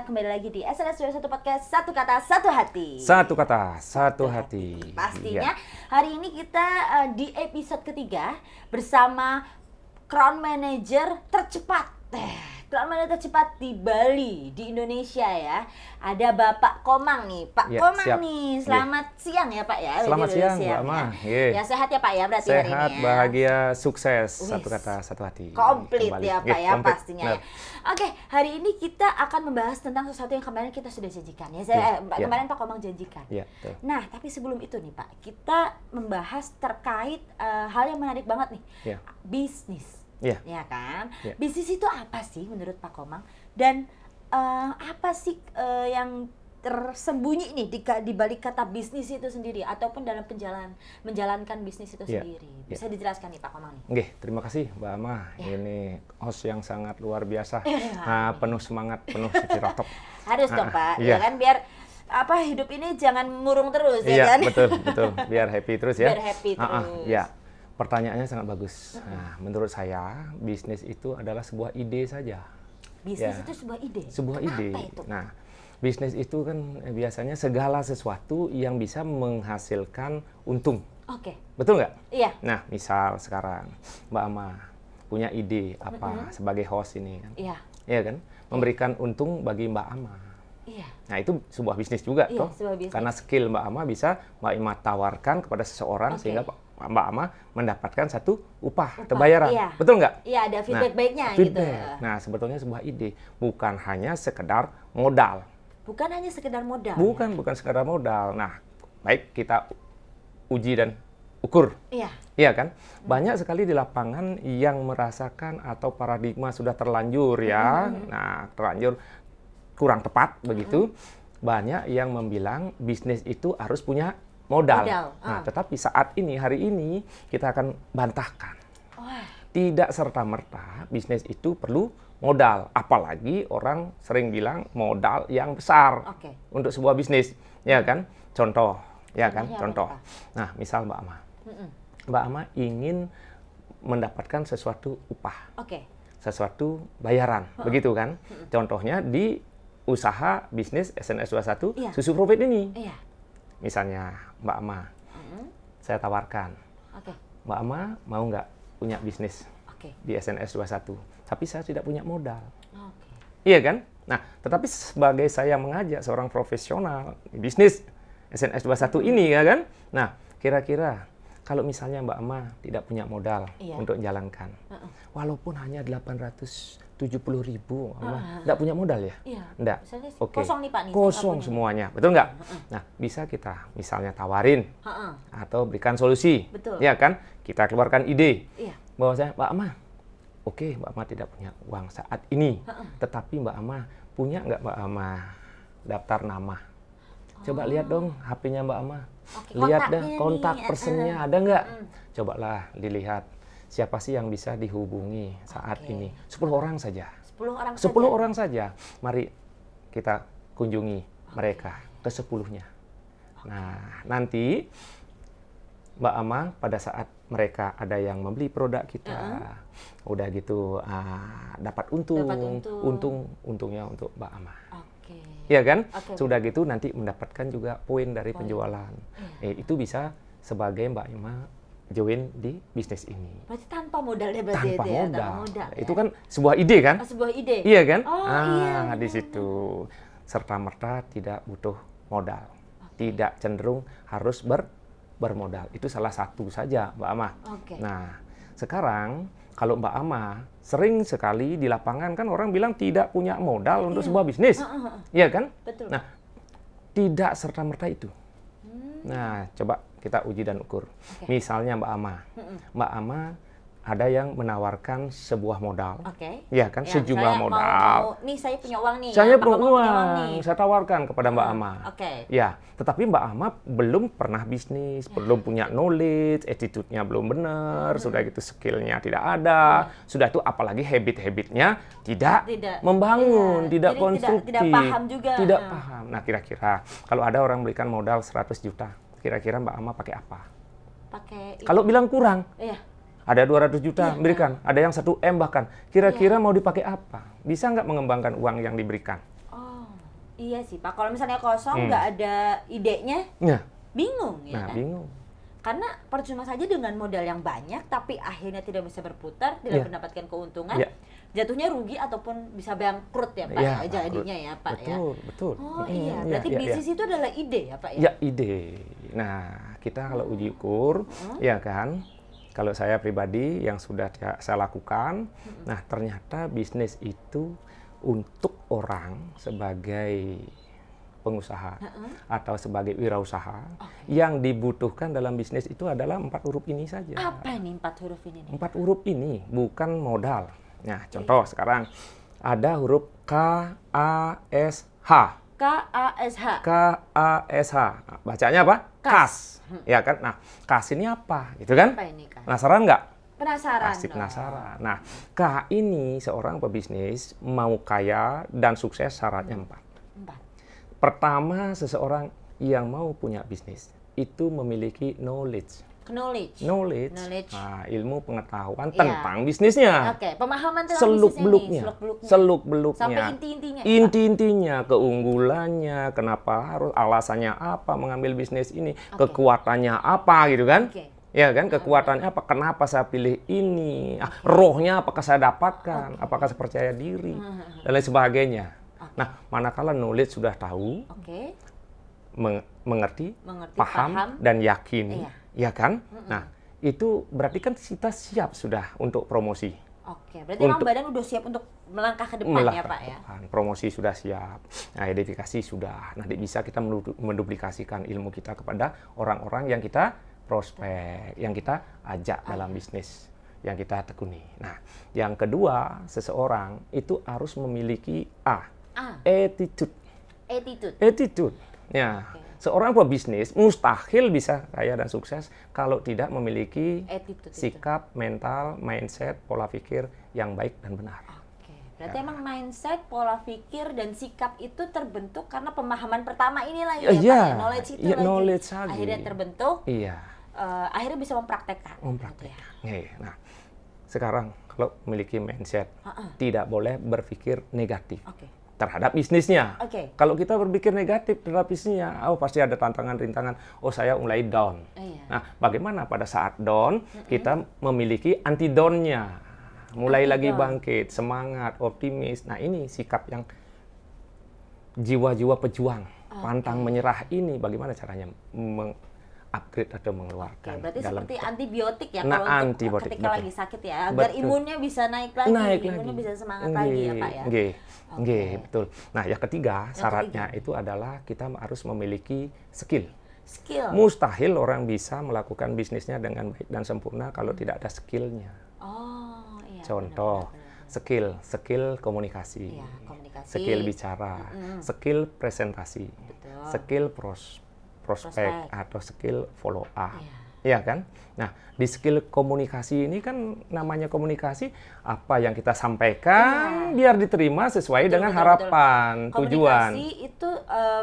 kembali lagi di SNS 21 Podcast, satu kata satu hati. Satu kata satu hati. Pastinya hari ini kita di episode ketiga bersama Crown Manager tercepat. Crown Manager tercepat di Bali, di Indonesia ya. Ada Bapak Komang nih, Pak Komang siap. nih. Selamat siang ya Pak ya. Selamat siang Mbak Ma. Ya sehat ya Pak ya berarti hari ini Sehat, ya. bahagia, sukses. Satu kata satu hati. Komplit Kembali. ya Pak ya komplit. pastinya ya. Oke, hari ini kita akan membahas tentang sesuatu yang kemarin kita sudah janjikan ya. Kemarin Pak Komang janjikan. Iya, betul. Nah, tapi sebelum itu nih Pak, kita membahas terkait hal yang menarik banget nih. Iya. Bisnis. Iya. Ya kan? Iya. Bisnis itu apa sih menurut Pak Komang? Dan apa sih yang tersembunyi nih di balik kata bisnis itu sendiri ataupun dalam menjalankan bisnis itu Iya. sendiri? Bisa dijelaskan nih Pak Komang nih? Oke, terima kasih Mbak Ama. Ini host yang sangat luar biasa. Penuh semangat, penuh cirotok. Harus dong Pak, Iya. ya kan biar hidup ini jangan murung terus ya Iya, kan? betul. Biar happy terus ya. Biar happy terus. Ya. Pertanyaannya sangat bagus. Nah, menurut saya bisnis itu adalah sebuah ide saja. Bisnis Ya. itu sebuah ide. Sebuah Kenapa ide. itu? Nah, bisnis itu kan biasanya segala sesuatu yang bisa menghasilkan untung. Oke. Betul nggak? Iya. Nah, misal sekarang Mbak Ama punya ide apa sebagai host ini kan? Iya. Iya kan? Memberikan untung bagi Mbak Ama. Iya. Nah, itu sebuah bisnis juga Iya, toh. sebuah bisnis. Karena skill Mbak Ama bisa Mbak Ama tawarkan kepada seseorang sehingga Mbak Ama mendapatkan satu upah atau bayaran. Iya. Betul nggak? Iya, ada feedback baiknya gitu. Feedback. Nah, sebetulnya sebuah ide bukan hanya sekedar modal. Bukan hanya sekedar modal. Bukan sekedar modal. Nah, baik kita uji dan ukur. Iya. Iya kan? Banyak sekali di lapangan yang merasakan atau paradigma sudah terlanjur ya. Nah, terlanjur kurang tepat begitu. Banyak yang membilang bisnis itu harus punya modal. Nah, tetapi saat ini, hari ini kita akan bantahkan. Wah. Tidak serta-merta bisnis itu perlu modal. Apalagi orang sering bilang modal yang besar untuk sebuah bisnis. Ya kan? Contoh. Ya kan? Contoh. Nah, misal Mbak Ama. Mbak Ama ingin mendapatkan sesuatu upah. Sesuatu bayaran. Begitu kan? Contohnya di usaha bisnis SNS 21 Susu Profit ini. Iya. Misalnya Mbak Ama, saya tawarkan, Mbak Ama mau nggak punya bisnis di SNS 21, tapi saya tidak punya modal. Iya kan? Nah, tetapi sebagai saya mengajak seorang profesional di bisnis SNS 21 ini ya kan? Nah, kira-kira kalau misalnya Mbak Ama tidak punya modal untuk menjalankan, walaupun hanya 870.000, nggak punya modal ya? Nggak. Kosong nih Pak nih. Kosong semuanya, betul nggak? Nah, bisa kita misalnya tawarin atau berikan solusi, ya kan? Kita keluarkan ide bahwa saya, Mbak Ama, oke, Mbak Ama tidak punya uang saat ini, tetapi Mbak Ama punya nggak Mbak Ama daftar nama? Coba lihat dong HP-nya Mbak Ama, lihat dah kontak personnya ada nggak? Cobalah dilihat. Siapa sih yang bisa dihubungi saat ini? 10 orang saja. 10 orang saja. Mari kita kunjungi mereka ke 10-nya. Nah, nanti Mbak Ama pada saat mereka ada yang membeli produk kita, udah gitu dapat untungnya untuk Mbak Ama. Iya kan? Sudah gitu nanti mendapatkan juga poin dari penjualan. Itu bisa sebagai Mbak Ama join di bisnis ini. Berarti tanpa modal ya berarti tanpa itu ya? modal. Tanpa modal Itu kan sebuah ide kan? Sebuah ide. Iya kan? Iya. Di situ serta-merta tidak butuh modal. Tidak cenderung harus bermodal. Itu salah satu saja Mbak Ama. Nah, sekarang kalau Mbak Ama sering sekali di lapangan kan orang bilang tidak punya modal untuk sebuah bisnis. Iya kan? Betul. Nah, tidak serta-merta itu. Nah, coba kita uji dan ukur. Misalnya Mbak Ama ada yang menawarkan sebuah modal. Ya kan, sejumlah modal. Nih saya punya uang nih. Saya punya uang, saya tawarkan kepada Mbak Ama. Ya, tetapi Mbak Ama belum pernah bisnis, belum punya knowledge, attitude-nya belum benar, sudah gitu skillnya tidak ada, sudah itu apalagi habit-habitnya tidak membangun, tidak konstruktif, tidak paham juga. Tidak paham. Nah, kira-kira kalau ada orang berikan modal 100 juta, kira-kira Mbak Ama pakai apa? Kalau bilang kurang, ada 200 juta berikan, ada yang 1 M bahkan. Kira-kira mau dipakai apa? Bisa nggak mengembangkan uang yang diberikan? Iya sih Pak, kalau misalnya kosong nggak ada idenya, bingung ya kan? Bingung. Karena percuma saja dengan modal yang banyak, tapi akhirnya tidak bisa berputar, tidak mendapatkan keuntungan, jatuhnya rugi ataupun bisa bangkrut ya Pak, jadinya ya Pak ya. Betul. Oh iya, berarti bisnis itu adalah ide ya Pak ya? Ya, ide. Nah, kita kalau uji ukur, ya kan, kalau saya pribadi yang sudah saya lakukan, nah ternyata bisnis itu untuk orang sebagai pengusaha atau sebagai wirausaha, yang dibutuhkan dalam bisnis itu adalah 4 huruf ini saja. Apa nih 4 huruf ini? 4 huruf ini bukan modal. Nah, contoh sekarang ada huruf K-A-S-H. K-A-S-H. K-A-S-H. Nah, bacanya apa? Kas. Ya kan? Nah, kas ini apa? Gitu kan? Apa ini kas? Penasaran nggak? Penasaran. Pasti penasaran. Nah, K ini seorang pebisnis mau kaya dan sukses syaratnya 4. Pertama, seseorang yang mau punya bisnis itu memiliki knowledge. Nah, ilmu pengetahuan tentang bisnisnya. Oke, pemahaman tentang seluk-beluknya. Sampai inti-intinya. Inti-intinya, keunggulannya, kenapa harus, alasannya apa mengambil bisnis ini, kekuatannya apa gitu kan? Ya kan, kekuatannya apa, kenapa saya pilih ini, rohnya apakah saya dapatkan, apakah saya percaya diri, dan lain sebagainya. Nah, manakala knowledge sudah tahu, mengerti, paham, dan yakin, ya kan? Nah, itu berarti kan kita siap sudah untuk promosi. Oke, berarti memang badan udah siap untuk melangkah ke depan ya Pak ya? Promosi sudah siap, nah edifikasi sudah. Nanti bisa kita menduplikasikan ilmu kita kepada orang-orang yang kita prospek, yang kita ajak dalam bisnis yang kita tekuni. Nah, yang kedua, seseorang itu harus memiliki attitude. Ya, seorang pebisnis mustahil bisa kaya dan sukses kalau tidak memiliki sikap, mental, mindset, pola pikir yang baik dan benar. Berarti emang mindset, pola pikir, dan sikap itu terbentuk karena pemahaman pertama ini lagi ya Pak ya? Knowledge itu lagi. Akhirnya terbentuk, akhirnya bisa mempraktekkan. Nah, sekarang kalau memiliki mindset, tidak boleh berpikir negatif terhadap bisnisnya. Kalau kita berpikir negatif terhadap bisnisnya, pasti ada tantangan, rintangan. Saya mulai down. Nah, bagaimana pada saat down, kita memiliki anti-down-nya. Mulai lagi bangkit, semangat, optimis. Nah, ini sikap yang jiwa-jiwa pejuang, pantang menyerah ini bagaimana caranya upgrade atau mengeluarkan. Berarti seperti antibiotik ya kalau untuk ketika lagi sakit ya, agar imunnya bisa naik lagi, imunnya bisa semangat lagi ya Pak ya. Betul. Nah, yang ketiga syaratnya itu adalah kita harus memiliki skill. Mustahil orang bisa melakukan bisnisnya dengan baik dan sempurna kalau tidak ada skillnya. Contoh, skill komunikasi, skill bicara, skill presentasi, skill prospek atau skill follow up, ya kan? Nah, di skill komunikasi ini kan namanya komunikasi, apa yang kita sampaikan biar diterima sesuai dengan harapan, tujuan. Komunikasi itu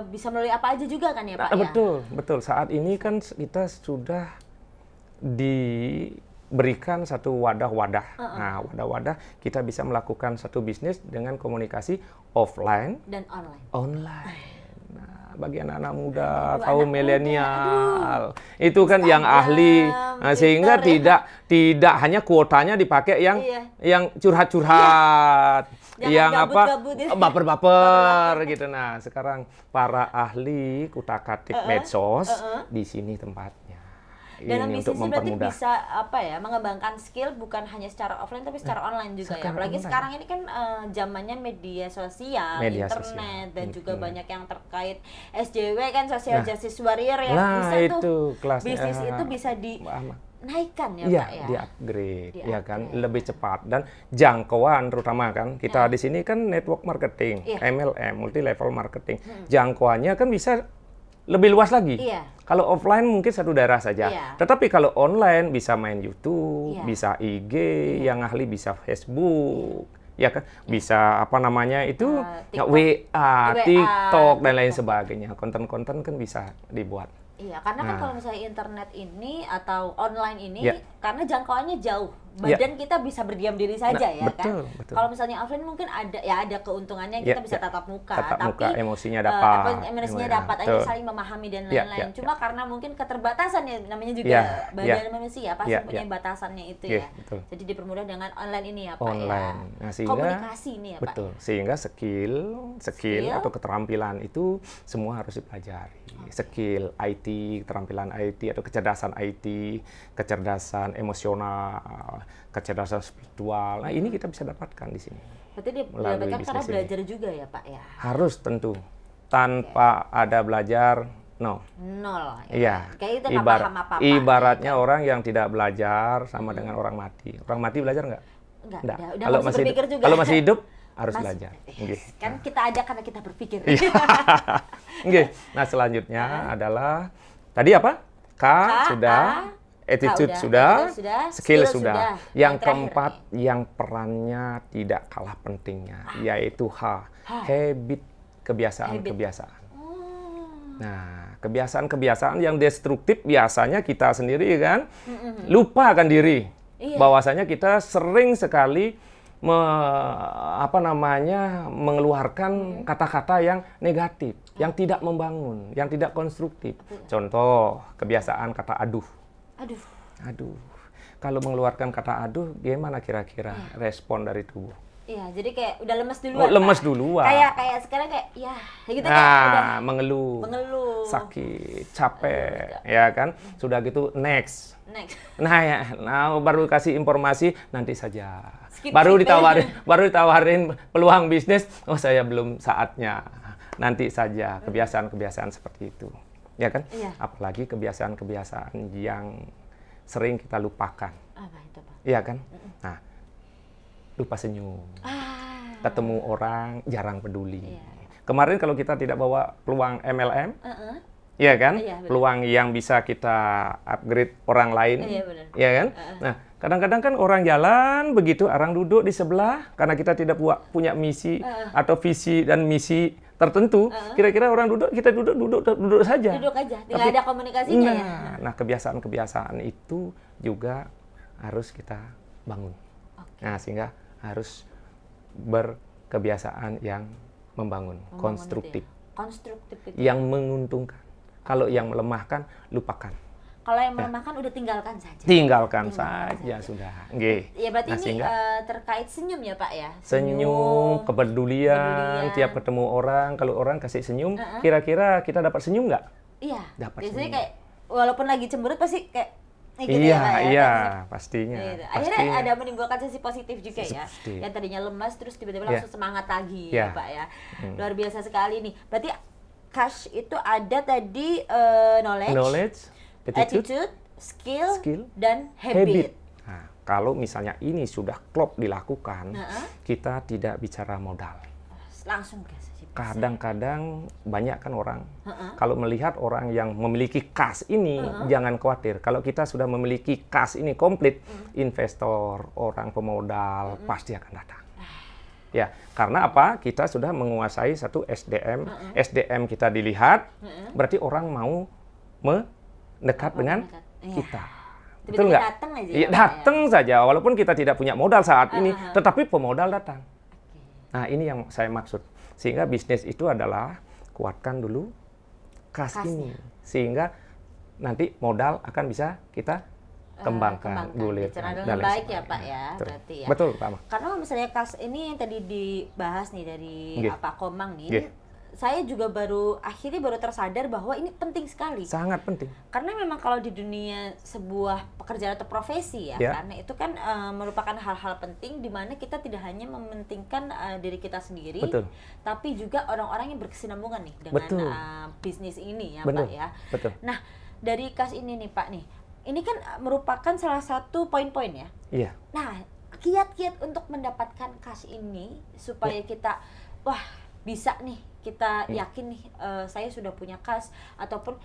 bisa melalui apa aja juga kan ya Pak? Betul. Saat ini kan kita sudah diberikan satu wadah-wadah. Nah, wadah-wadah kita bisa melakukan satu bisnis dengan komunikasi offline dan online. Bagi anak-anak muda, kaum milenial, itu kan yang ahli, sehingga tidak hanya kuotanya dipakai yang curhat-curhat, yang baper-baper gitu. Nah, sekarang para ahli kutak-katik medsos di sini tempatnya. Dalam bisnis berarti bisa mengembangkan skill bukan hanya secara offline tapi secara online juga ya. Apalagi sekarang ini kan zamannya media sosial, internet dan juga banyak yang terkait SJW kan, social justice warrior ya. Bisa tuh bisnis itu bisa dinaikkan ya Pak ya. Di-upgrade ya kan, lebih cepat dan jangkauan terutama kan. Kita di sini kan network marketing, MLM, multi level marketing. Jangkauannya kan bisa lebih luas lagi. Kalau offline mungkin satu daerah saja. Tetapi kalau online bisa main YouTube, bisa IG, yang ahli bisa Facebook, ya kan? Bisa WA, TikTok dan lain sebagainya. Konten-konten kan bisa dibuat. Iya, karena kan Nah. kalau misalnya internet ini atau online ini, Ya. karena jangkauannya jauh, Ya. badan kita bisa berdiam diri saja Nah, ya betul, kan. betul. Kalau misalnya offline mungkin ada keuntungannya Ya, kita bisa ya. tatap muka, Tatap tapi muka, emosinya dapat. emosinya Ya, dapat, akhirnya betul. saling memahami dan Ya, lain-lain. ya, Cuma karena mungkin keterbatasan ya, namanya juga Ya, badan ya. manusia pasti Ya, punya ya. batasannya itu Ya, ya. betul. Jadi dipermudah dengan online ini ya Pak ya. Online. Nah, sehingga Komunikasi ini ya Pak. betul. Sehingga skill atau keterampilan itu semua harus dipelajari. Skill IT, keterampilan IT atau kecerdasan IT, kecerdasan emosional, kecerdasan spiritual. Nah, ini kita bisa dapatkan di sini. Berarti Melalui didapatkan karena bisnis belajar juga ya Pak ya. Harus tentu. Tanpa ada belajar, no. Nol. Iya. Kayak itu nggak paham apa-apa. Ibaratnya orang yang tidak belajar sama dengan orang mati. Orang mati belajar nggak? Enggak, Nggak. udah nggak bisa berpikir juga. Kalau masih hidup harus Mas- belajar. Nggih. Kan kita ada karena kita berpikir. Iya. Nggih. Nah, selanjutnya adalah tadi apa? K sudah, attitude sudah, skill sudah. Yang keempat yang perannya tidak kalah pentingnya yaitu H, habit, kebiasaan-kebiasaan. Nah, kebiasaan-kebiasaan yang destruktif biasanya kita sendiri kan lupa akan diri. Iya. Bahwasanya kita sering sekali mengeluarkan kata-kata yang negatif, yang tidak membangun, yang tidak konstruktif. Contoh, kebiasaan kata aduh. Aduh. Aduh. Kalau mengeluarkan kata aduh, gimana kira-kira respon dari tubuh? Iya, jadi kayak udah lemes duluan. Oh, lemes Pak. duluan. Kayak sekarang kayak ya gitu kayak udah mengeluh. Sakit, capek, ya kan? Sudah gitu next. Nah, baru kasih informasi nanti saja. Baru ditawarin peluang bisnis, oh saya belum saatnya. Nanti saja, kebiasaan-kebiasaan seperti itu. Ya kan? Iya. Apalagi kebiasaan-kebiasaan yang sering kita lupakan. apa itu, Pak? Iya kan? Nah, lupa senyum. Ketemu orang jarang peduli. Iya. Kemarin kalau kita tidak bawa peluang MLM, iya kan? Iya, benar. Peluang yang bisa kita upgrade orang lain. Iya, benar. Iya kan? Nah, kadang-kadang kan orang jalan begitu, orang duduk di sebelah karena kita tidak punya misi atau visi dan misi tertentu. Kira-kira orang kita duduk saja. Duduk aja, tinggal ada komunikasinya ya. Nah, kebiasaan-kebiasaan itu juga harus kita bangun. Nah, sehingga harus berkebiasaan yang membangun, konstruktif. Konstruktif itu. Yang menguntungkan. Kalau yang melemahkan, lupakan. Kalau yang melemahkan udah tinggalkan saja. Tinggalkan saja sudah. Nggih. Ya berarti Nah, ini sehingga terkait senyum ya Pak ya? senyum, kepedulian, tiap ketemu orang, kalau orang kasih senyum, kira-kira kita dapat senyum nggak? Iya. Dapat Biasanya senyum. kayak walaupun lagi cemberut pasti kayak gitu Iya, ya Pak ya? iya, pastinya. Gitu. Akhirnya pastinya. ada menimbulkan sisi positif juga ya. Positif. Yang tadinya lemas terus tiba-tiba Iya. langsung semangat lagi Iya. ya Pak ya. Luar biasa sekali nih. Berarti cash itu ada tadi knowledge, attitude, skill, dan habit. Nah, kalau misalnya ini sudah klop dilakukan, kita tidak bicara modal. Langsung guys. Kadang-kadang banyak kan orang, kalau melihat orang yang memiliki kas ini, jangan khawatir. Kalau kita sudah memiliki kas ini komplit, investor, orang pemodal pasti akan datang. Ya, karena apa? Kita sudah menguasai satu SDM. SDM kita dilihat, berarti orang mau mendekat dengan kita. Betul nggak? Datang aja. Iya, datang saja, walaupun kita tidak punya modal saat ini, tetapi pemodal datang. Nah, ini yang saya maksud. Sehingga bisnis itu adalah kuatkan dulu kas ini. Sehingga nanti modal akan bisa kita kembangkan, gulirkan. Dengan baik ya Pak ya, berarti ya. Betul, Pak. Karena misalnya kas ini yang tadi dibahas nih dari Pak Komang nih, Nggih. saya juga akhirnya baru tersadar bahwa ini penting sekali. Sangat penting. Karena memang kalau di dunia sebuah pekerjaan atau profesi ya, karena itu kan merupakan hal-hal penting di mana kita tidak hanya mementingkan diri kita sendiri, Betul. tapi juga orang-orang yang berkesinambungan nih dengan bisnis ini ya Pak ya. Betul. Nah, dari kas ini nih Pak nih, ini kan merupakan salah satu poin-poin ya. Iya. Nah, kiat-kiat untuk mendapatkan kas ini supaya kita bisa nih, kita yakin nih saya sudah punya kas, ataupun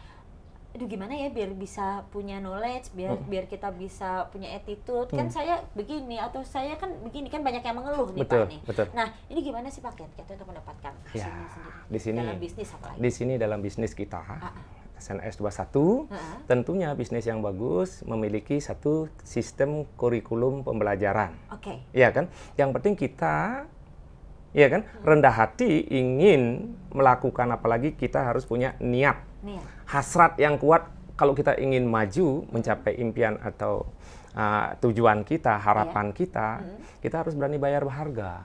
aduh gimana ya biar bisa punya knowledge, biar kita bisa punya attitude. Kan saya begini atau saya kan begini, kan banyak yang mengeluh nih Betul, Pak nih. betul. Nah, ini gimana sih Pak kiat-kiat untuk mendapatkan kas ini sendiri? Di sini dalam bisnis apalagi? Di sini dalam bisnis kita SNS 21, tentunya bisnis yang bagus memiliki satu sistem kurikulum pembelajaran. Ya kan? Yang penting kita ya kan, rendah hati ingin melakukan, apalagi kita harus punya niat. Hasrat yang kuat kalau kita ingin maju mencapai impian atau tujuan kita, harapan kita, kita harus berani bayar harga.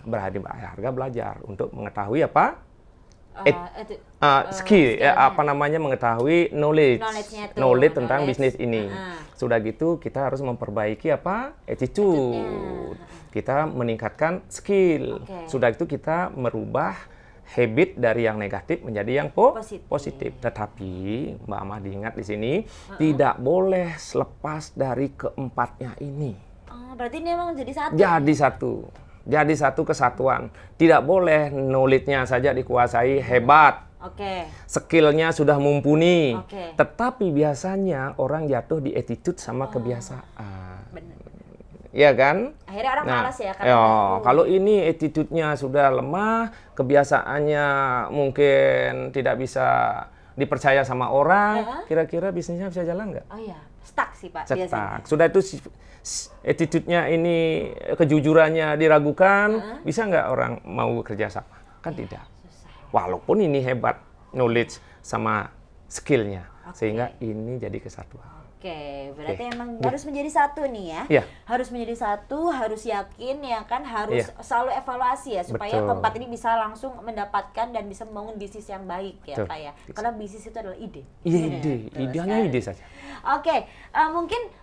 Berani bayar harga belajar untuk mengetahui apa? Skill, mengetahui knowledge tentang bisnis ini. Sudah gitu kita harus memperbaiki apa? Attitude. Kita meningkatkan skill. Sudah itu kita merubah habit dari yang negatif menjadi yang positif. Tetapi Mbak Amah diingat di sini tidak boleh lepas dari keempatnya ini. Berarti ini memang jadi satu. Jadi satu kesatuan. Tidak boleh knowledge-nya saja dikuasai hebat. Skillnya sudah mumpuni. Tetapi biasanya orang jatuh di attitude sama kebiasaan. Iya kan? Akhirnya orang malas ya. Kalau ini attitude-nya sudah lemah, kebiasaannya mungkin tidak bisa dipercaya sama orang, kira-kira bisnisnya bisa jalan nggak? Stuck sih Pak. Stuck. Sudah itu attitude-nya ini, kejujurannya diragukan, bisa nggak orang mau kerja sama? Kan tidak. Susah. Walaupun ini hebat knowledge sama skill-nya, sehingga ini jadi kesatuan. Berarti emang harus menjadi satu nih ya. Harus menjadi satu, harus yakin ya kan, harus selalu evaluasi ya supaya keempat ini bisa langsung mendapatkan dan bisa membangun bisnis yang baik ya Pak ya. Karena bisnis itu adalah ide. Idenya ide saja. Mungkin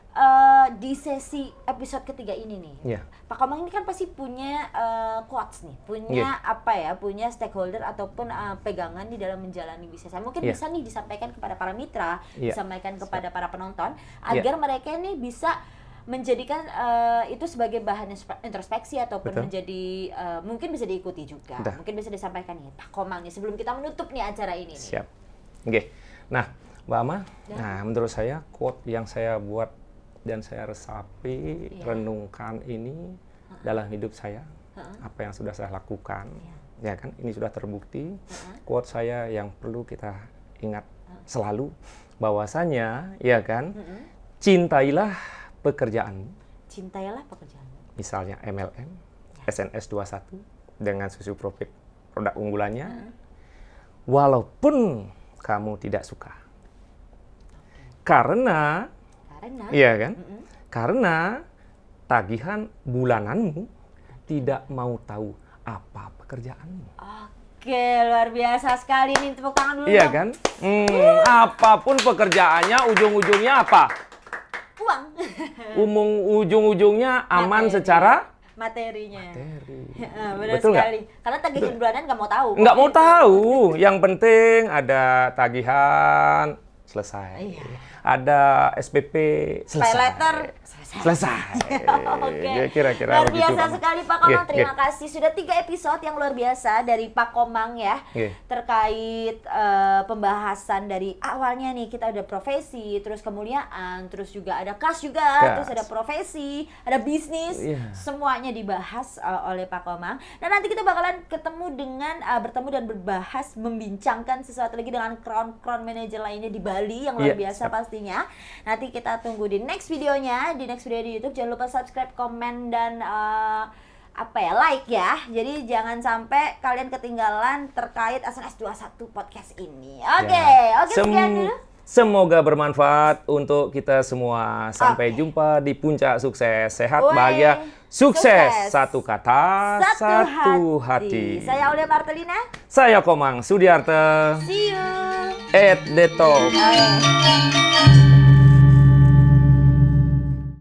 di sesi episode ketiga ini nih, Pak Komang ini kan pasti punya quotes nih, punya punya stakeholder ataupun pegangan di dalam menjalani bisnis. Mungkin bisa nih disampaikan kepada para mitra, disampaikan kepada para penonton, agar mereka ini bisa menjadikan itu sebagai bahan introspeksi ataupun menjadi mungkin bisa diikuti juga. Mungkin bisa disampaikan nih Pak Komang nih sebelum kita menutup nih acara ini. Siap. Nah, Mbak Amah, menurut saya quote yang saya buat dan saya resapi, renungkan ini dalam hidup saya, apa yang sudah saya lakukan, ya kan, ini sudah terbukti. Quote saya yang perlu kita ingat selalu, bahwasanya, ya kan, cintailah pekerjaanmu. Cintailah pekerjaanmu. Misalnya MLM, SNS 21 dengan susu profit produk unggulannya, walaupun kamu tidak suka, karena iya kan? Karena tagihan bulananmu tidak mau tahu apa pekerjaanmu. Luar biasa sekali nih, tepuk tangan dulu. Iya kan? Apapun pekerjaannya ujung-ujungnya apa? Uang. Ujung-ujungnya aman secara materinya. Benar Betul sekali. Karena tagihan bulanan nggak mau tahu. Nggak mau tahu. Yang penting ada tagihan selesai. Ada SPP selesai. Kira-kira luar biasa sekali Pak Komang. Terima kasih sudah 3 episode yang luar biasa dari Pak Komang ya, terkait pembahasan dari awalnya nih, kita udah profesi, terus kemuliaan, terus juga ada kas juga, terus ada profesi, ada bisnis, semuanya dibahas oleh Pak Komang. Dan nanti kita bakalan bertemu dan berbahas, membincangkan sesuatu lagi dengan crown manager lainnya di Bali yang luar biasa pastinya. Nanti kita tunggu di next videonya, di YouTube. Jangan lupa subscribe, komen, dan like ya. Jadi jangan sampai kalian ketinggalan terkait SNS 21 podcast ini. Sekian dulu. Semoga bermanfaat untuk kita semua. Sampai jumpa di puncak sukses. Sehat, bahagia, sukses. Satu kata, satu hati. Saya Aulia Martelina. Saya Komang Sudiarto. See you at the top.